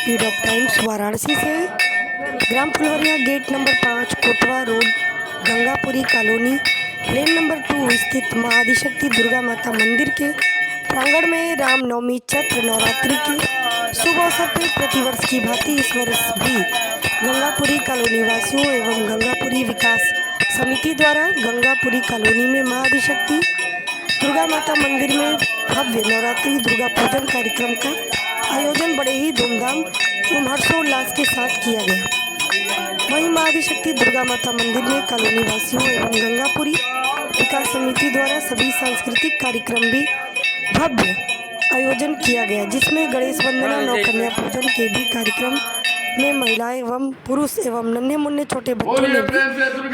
Speed of times Varanasi से ग्राम Phulwaria gate number 5 Kotwa road Gangapuri colony lane number 2 स्थित मां आदिशक्ति दुर्गा माता मंदिर के प्रांगण में रामनवमी चैत्र नवरात्रि के शुभ अवसर पर प्रतिवर्ष की भांति इस वर्ष भी गंगापुरी कॉलोनी वासियों एवं गंगापुरी विकास समिति द्वारा गंगापुरी कॉलोनी में मां आदिशक्ति दुर्गा माता मंदिर में भव्य नवरात्रि दुर्गा पूजन कार्यक्रम का आयोजन बड़े ही धूमधाम एवं हर्षोल्लास के साथ किया गया। वहीं मां आदिशक्ति दुर्गा माता मंदिर में कॉलोनी वासियों एवं गंगापुरी विकास समिति द्वारा सभी सांस्कृतिक कार्यक्रम भी भव्य आयोजन किया गया, जिसमें गणेश वंदना नवकन्या पूजन के भी कार्यक्रम में महिलाएं एवं पुरुष एवं नन्हे मुन्ने छोटे बच्चों ने भी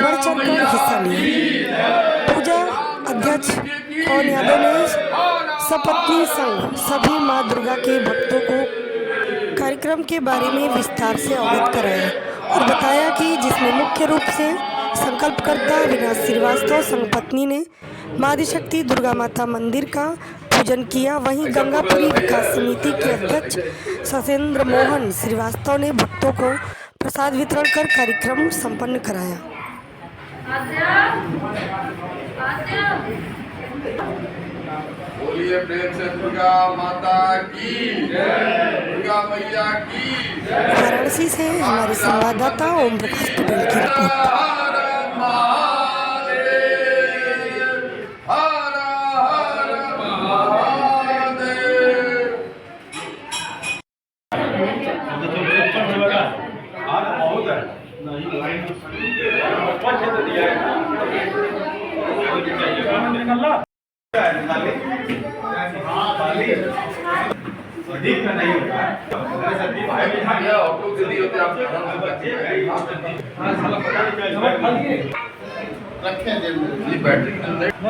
बढ़ चढ़ कर हिस्सा लिया। पूजा अध्यक्ष पवन यादव ने सपत्नी संग सभी मां दुर्गा के भक्तों को कार्यक्रम के बारे में विस्तार से अवगत कराया और बताया कि जिसमें मुख्य रूप से संकल्पकर्ता अविनाश श्रीवास्तव संगपत्नी ने मां आदिशक्ति दुर्गा माता मंदिर का पूजन किया। वहीं गंगापुरी विकास समिति के अध्यक्ष ससेंद्र मोहन श्रीवास्तव ने भक्तों को प्रसाद वितरण कर कार्यक्रम संपन्न कराया। बोलिए प्रेम से दुर्गा माता की जय, दुर्गा मैया की जय। वाराणसी से हमारे संवाददाता ओम प्रकाश पटेल की रिपोर्ट। अधिक में नहीं होता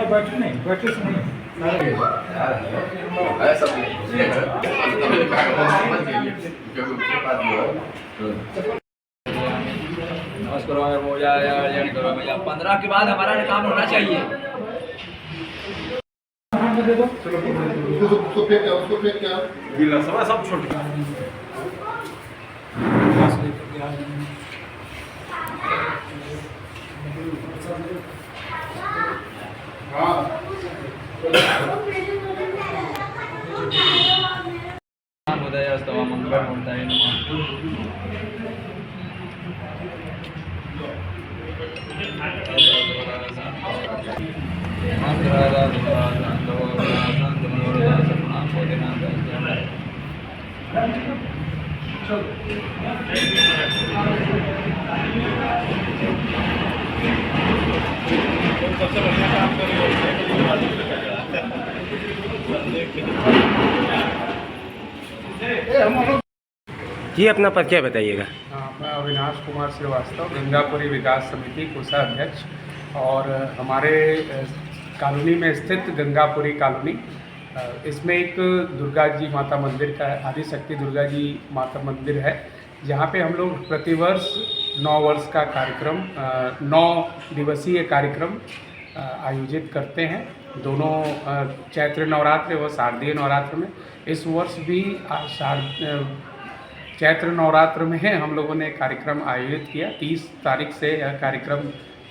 बैटरी नहीं नमस्कार हो जाए 15 के बाद हमारा काम होना चाहिए। उसको फेंक क्या गिला सब छोड़ उदयस्तव मंगलमूर्तये जी अपना परिचय बताइएगा। मैं अविनाश कुमार श्रीवास्तव गंगापुरी विकास समिति कोषाध्यक्ष और हमारे कॉलोनी में स्थित गंगापुरी कॉलोनी, इसमें एक दुर्गा जी माता मंदिर का आदिशक्ति दुर्गा जी माता मंदिर है, जहाँ पे हम लोग प्रतिवर्ष 9 वर्ष का कार्यक्रम 9 दिवसीय कार्यक्रम आयोजित करते हैं, दोनों चैत्र नवरात्र व शारदीय नवरात्र में। इस वर्ष भी चैत्र नवरात्र में हम लोगों ने कार्यक्रम आयोजित किया। 30 तारीख से यह कार्यक्रम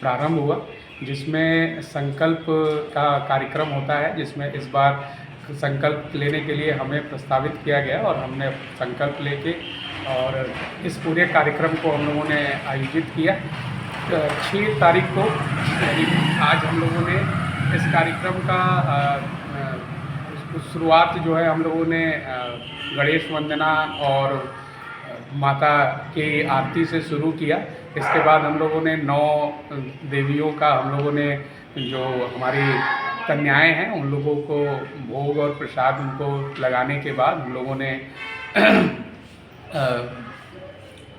प्रारंभ हुआ, जिसमें संकल्प का कार्यक्रम होता है, जिसमें इस बार संकल्प लेने के लिए हमें प्रस्तावित किया गया और हमने संकल्प लेके और इस पूरे कार्यक्रम को हम लोगों ने आयोजित किया। 6 तारीख को यानी आज हम लोगों ने इस कार्यक्रम का शुरुआत जो है हम लोगों ने गणेश वंदना और माता की आरती से शुरू किया। इसके बाद हम लोगों ने 9 देवियों का हम लोगों ने जो हमारी कन्याएं हैं उन लोगों को भोग और प्रसाद उनको लगाने के बाद हम लोगों ने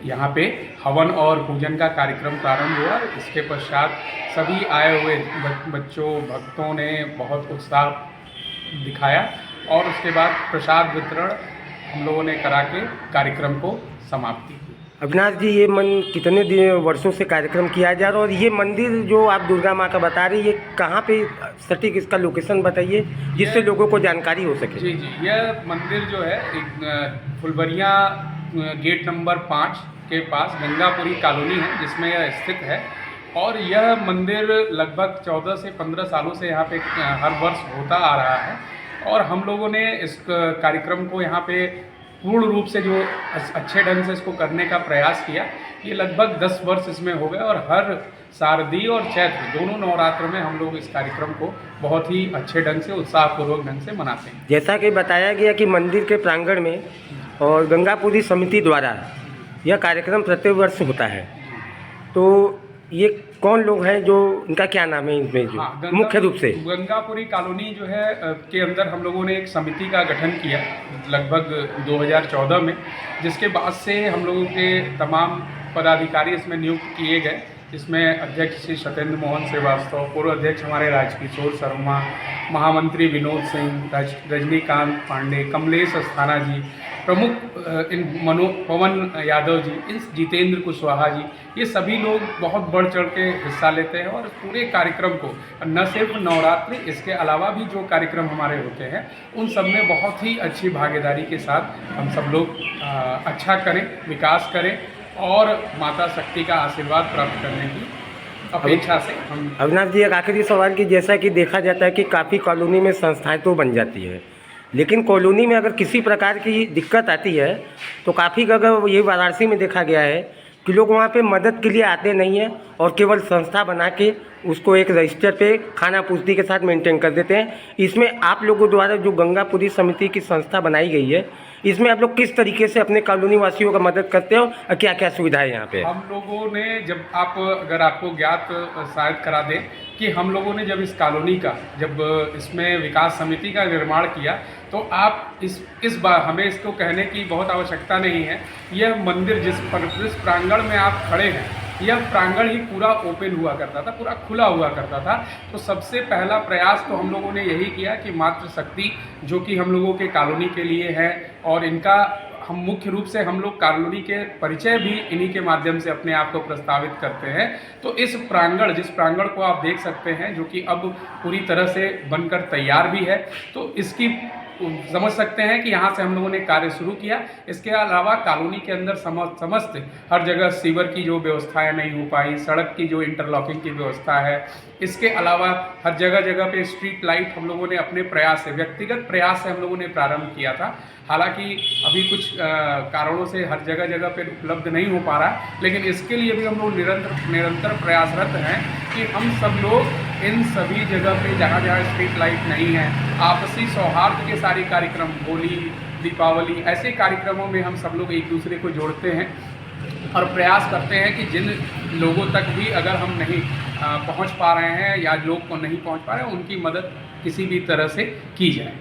यहाँ पे हवन और पूजन का कार्यक्रम प्रारंभ हुआ। इसके पश्चात सभी आए हुए बच्चों भक्तों ने बहुत उत्साह दिखाया और उसके बाद प्रसाद वितरण हम लोगों ने करा के कार्यक्रम को समाप्ति की। अविनाश जी, ये कितने वर्षों से कार्यक्रम किया जा रहा है और ये मंदिर जो आप दुर्गा माँ का बता रहे हैं, ये कहाँ पे सटीक इसका लोकेशन बताइए जिससे लोगों को जानकारी हो सके। जी, यह मंदिर जो है एक फुलवरिया गेट नंबर 5 के पास गंगापुरी कॉलोनी है जिसमें यह स्थित है। और यह मंदिर लगभग 14 से 15 सालों से यहाँ पे हर वर्ष होता आ रहा है। और हम लोगों ने इस कार्यक्रम को यहाँ पे पूर्ण रूप से जो अच्छे ढंग से इसको करने का प्रयास किया। ये लगभग 10 वर्ष इसमें हो गए और हर शारदीय और चैत्र दोनों नवरात्र में हम लोग इस कार्यक्रम को बहुत ही अच्छे ढंग से उत्साहपूर्वक ढंग से मनाते हैं। जैसा कि बताया गया कि मंदिर के प्रांगण में और गंगापुरी समिति द्वारा यह कार्यक्रम प्रत्येक वर्ष होता है, तो ये कौन लोग हैं, जो इनका क्या नाम है इनमें जो मुख्य रूप से? गंगापुरी कॉलोनी जो है के अंदर हम लोगों ने एक समिति का गठन किया लगभग 2014 में, जिसके बाद से हम लोगों के तमाम पदाधिकारी इसमें नियुक्त किए गए। इसमें अध्यक्ष श्री सत्येंद्र मोहन श्रीवास्तव, पूर्व अध्यक्ष हमारे राजकिशोर शर्मा, महामंत्री विनोद सिंह, रजनीकांत पांडे, कमलेश अस्थाना जी, प्रमुख इन पवन यादव जी, इन जितेंद्र कुशवाहा जी, ये सभी लोग बहुत बढ़ चढ़ के हिस्सा लेते हैं। और पूरे कार्यक्रम को न सिर्फ नवरात्रि, इसके अलावा भी जो कार्यक्रम हमारे होते हैं उन सब में बहुत ही अच्छी भागीदारी के साथ हम सब लोग अच्छा करें, विकास करें और माता शक्ति का आशीर्वाद प्राप्त करने की अपेक्षा से हम। अविनाश जी, एक आखिरी सवाल कि जैसा कि देखा जाता है कि काफ़ी कॉलोनी में संस्थाएं तो बन जाती है, लेकिन कॉलोनी में अगर किसी प्रकार की दिक्कत आती है तो काफ़ी अगर ये वाराणसी में देखा गया है कि लोग वहाँ पे मदद के लिए आते नहीं हैं और केवल संस्था बना के उसको एक रजिस्टर पे खाना पूर्ति के साथ मेंटेन कर देते हैं। इसमें आप लोगों द्वारा जो गंगापुरी समिति की संस्था बनाई गई है, इसमें आप लोग किस तरीके से अपने कॉलोनी वासियों का मदद करते हो और क्या क्या सुविधा है यहाँ पे? हम लोगों ने जब अगर आपको ज्ञात शायद करा दें कि हम लोगों ने जब इस कॉलोनी का इसमें विकास समिति का निर्माण किया, तो आप इस बार हमें इसको कहने की बहुत आवश्यकता नहीं है। यह मंदिर जिस प्रांगण में आप खड़े हैं, यह प्रांगण ही पूरा ओपन हुआ करता था, पूरा खुला हुआ करता था। तो सबसे पहला प्रयास तो हम लोगों ने यही किया कि मातृ शक्ति जो कि हम लोगों के कॉलोनी के लिए है, और इनका हम मुख्य रूप से हम लोग कॉलोनी के परिचय भी इन्हीं के माध्यम से अपने आप को प्रस्तावित करते हैं। तो इस जिस प्रांगण को आप देख सकते हैं, जो कि अब पूरी तरह से बनकर तैयार भी है, तो इसकी समझ सकते हैं कि यहाँ से हम लोगों ने कार्य शुरू किया। इसके अलावा कॉलोनी के अंदर समस्त हर जगह सीवर की जो व्यवस्थाएं नहीं हो पाई, सड़क की जो इंटरलॉकिंग की व्यवस्था है, इसके अलावा हर जगह पे स्ट्रीट लाइट हम लोगों ने अपने प्रयास से, व्यक्तिगत प्रयास से हम लोगों ने प्रारंभ किया था। हालांकि अभी कुछ कारणों से हर जगह पे उपलब्ध नहीं हो पा रहा, लेकिन इसके लिए भी हम लोग निरंतर प्रयासरत हैं कि हम सब लोग इन सभी जगह पे जहाँ स्ट्रीट लाइट नहीं है, आपसी सौहार्द के सारे कार्यक्रम, होली, दीपावली, ऐसे कार्यक्रमों में हम सब लोग एक दूसरे को जोड़ते हैं और प्रयास करते हैं कि जिन लोगों तक भी अगर हम नहीं पहुंच पा रहे हैं या लोग को नहीं पहुंच पा रहे हैं, उनकी मदद किसी भी तरह से की जाए।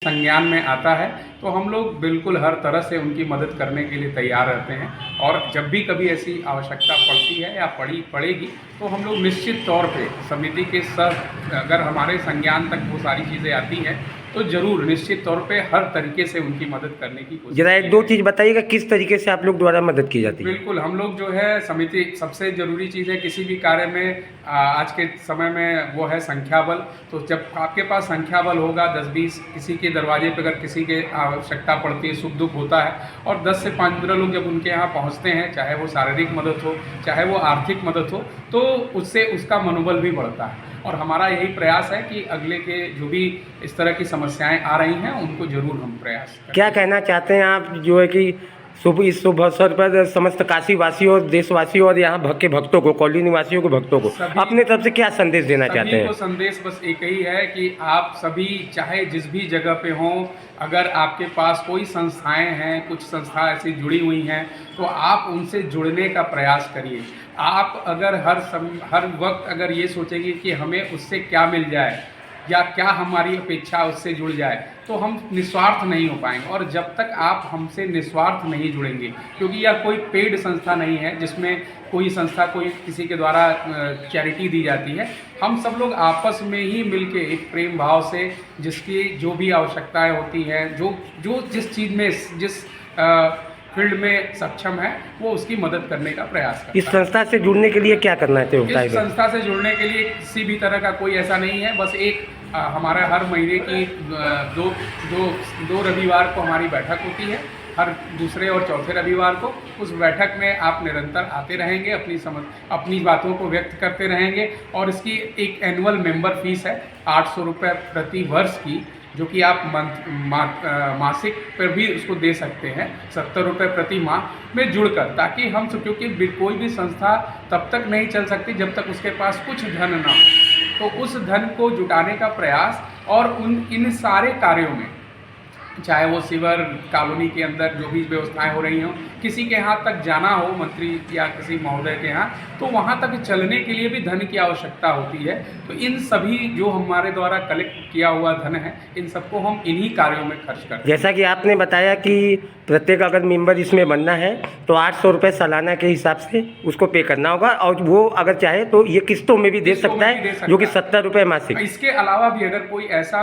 संज्ञान में आता है तो हम लोग बिल्कुल हर तरह से उनकी मदद करने के लिए तैयार रहते हैं। और जब भी कभी ऐसी आवश्यकता पड़ती है या पड़ेगी तो हम लोग निश्चित तौर पे समिति के अगर हमारे संज्ञान तक वो सारी चीज़ें आती हैं तो ज़रूर निश्चित तौर पे हर तरीके से उनकी मदद करने की कोशिश। जरा एक दो चीज़ बताइएगा किस तरीके से आप लोग द्वारा मदद की जाती है? बिल्कुल, हम लोग जो है समिति, सबसे ज़रूरी चीज़ है किसी भी कार्य में आज के समय में वो है संख्या बल। तो जब आपके पास संख्या बल होगा 10-20, किसी के दरवाजे पर अगर किसी के आवश्यकता पड़ती है, सुख दुख होता है, और 10 से 15 लोग जब उनके यहाँ पहुँचते हैं, चाहे वो शारीरिक मदद हो, चाहे वो आर्थिक मदद हो, तो उससे उसका मनोबल भी बढ़ता है। और हमारा यही प्रयास है कि अगले के जो भी इस तरह की समस्याएं आ रही हैं उनको जरूर हम प्रयास करें। क्या कहना चाहते हैं आप जो है कि इस शुभ अवसर पर समस्त काशी वासियों और देशवासियों और यहाँ के भक्तों को, कॉलोनी निवासियों को, भक्तों को अपने तरफ से क्या संदेश देना चाहते हैं? संदेश बस एक ही है कि आप सभी चाहे जिस भी जगह पे हों, अगर आपके पास कोई संस्थाएं हैं, कुछ संस्था ऐसी जुड़ी हुई हैं, तो आप उनसे जुड़ने का प्रयास करिए। आप अगर हर वक्त अगर ये सोचेंगे कि हमें उससे क्या मिल जाए या क्या हमारी अपेक्षा उससे जुड़ जाए, तो हम निस्वार्थ नहीं हो पाएंगे। और जब तक आप हमसे निस्वार्थ नहीं जुड़ेंगे, क्योंकि यह कोई पेड संस्था नहीं है जिसमें कोई संस्था कोई किसी के द्वारा चैरिटी दी जाती है। हम सब लोग आपस में ही मिलके एक प्रेम भाव से जिसकी जो भी आवश्यकताएं होती हैं, जो जिस चीज़ में जिस फील्ड में सक्षम है, वो उसकी मदद करने का प्रयास करता है। इस संस्था से जुड़ने के लिए क्या करना है? इस संस्था से जुड़ने के लिए किसी भी तरह का कोई ऐसा नहीं है, बस एक हमारा हर महीने की दो रविवार को हमारी बैठक होती है। हर दूसरे और चौथे रविवार को। उस बैठक में आप निरंतर आते रहेंगे, अपनी बातों को व्यक्त करते रहेंगे। और इसकी एक एनुअल मेंबर फीस है 800 रुपये प्रति वर्ष की, जो कि आप मासिक पर भी उसको दे सकते हैं 70 रुपये प्रति माह में जुड़कर, ताकि हम क्योंकि कोई भी संस्था तब तक नहीं चल सकती जब तक उसके पास कुछ धन ना हो। तो उस धन को जुटाने का प्रयास और इन सारे कार्यों में, चाहे वो सीवर कॉलोनी के अंदर जो भी व्यवस्थाएं हो रही हों, किसी के यहाँ तक जाना हो मंत्री या किसी महोदय के यहाँ, तो वहाँ तक चलने के लिए भी धन की आवश्यकता होती है। तो इन सभी जो हमारे द्वारा कलेक्ट किया हुआ धन है, इन सबको हम इन्हीं कार्यों में खर्च करते हैं। जैसा कि आपने बताया कि प्रत्येक अगर मेंबर इसमें बनना है तो 800 रुपये सालाना के हिसाब से उसको पे करना होगा, और वो अगर चाहे तो ये किस्तों में भी दे सकता है, जो कि 70 रुपये मासिक। इसके अलावा भी अगर कोई ऐसा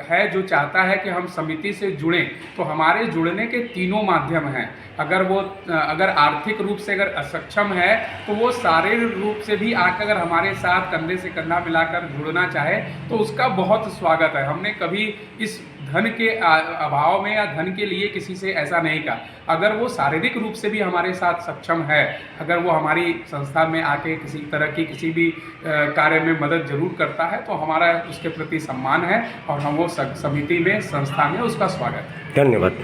है जो चाहता है कि हम समिति से जुड़ें, तो हमारे जुड़ने के तीनों माध्यम हैं। अगर आर्थिक रूप से अगर असक्षम है, तो वो शारीरिक रूप से भी आकर अगर हमारे साथ कंधे से कंधा मिलाकर जुड़ना चाहे तो उसका बहुत स्वागत है। हमने कभी इस धन के अभाव में या धन के लिए किसी से ऐसा नहीं कहा। अगर वो शारीरिक रूप से भी हमारे साथ सक्षम है, अगर वो हमारी संस्था में आके किसी तरह की किसी भी कार्य में मदद जरूर करता है, तो हमारा उसके प्रति सम्मान है और हम वो समिति में, संस्था में उसका स्वागत है। धन्यवाद।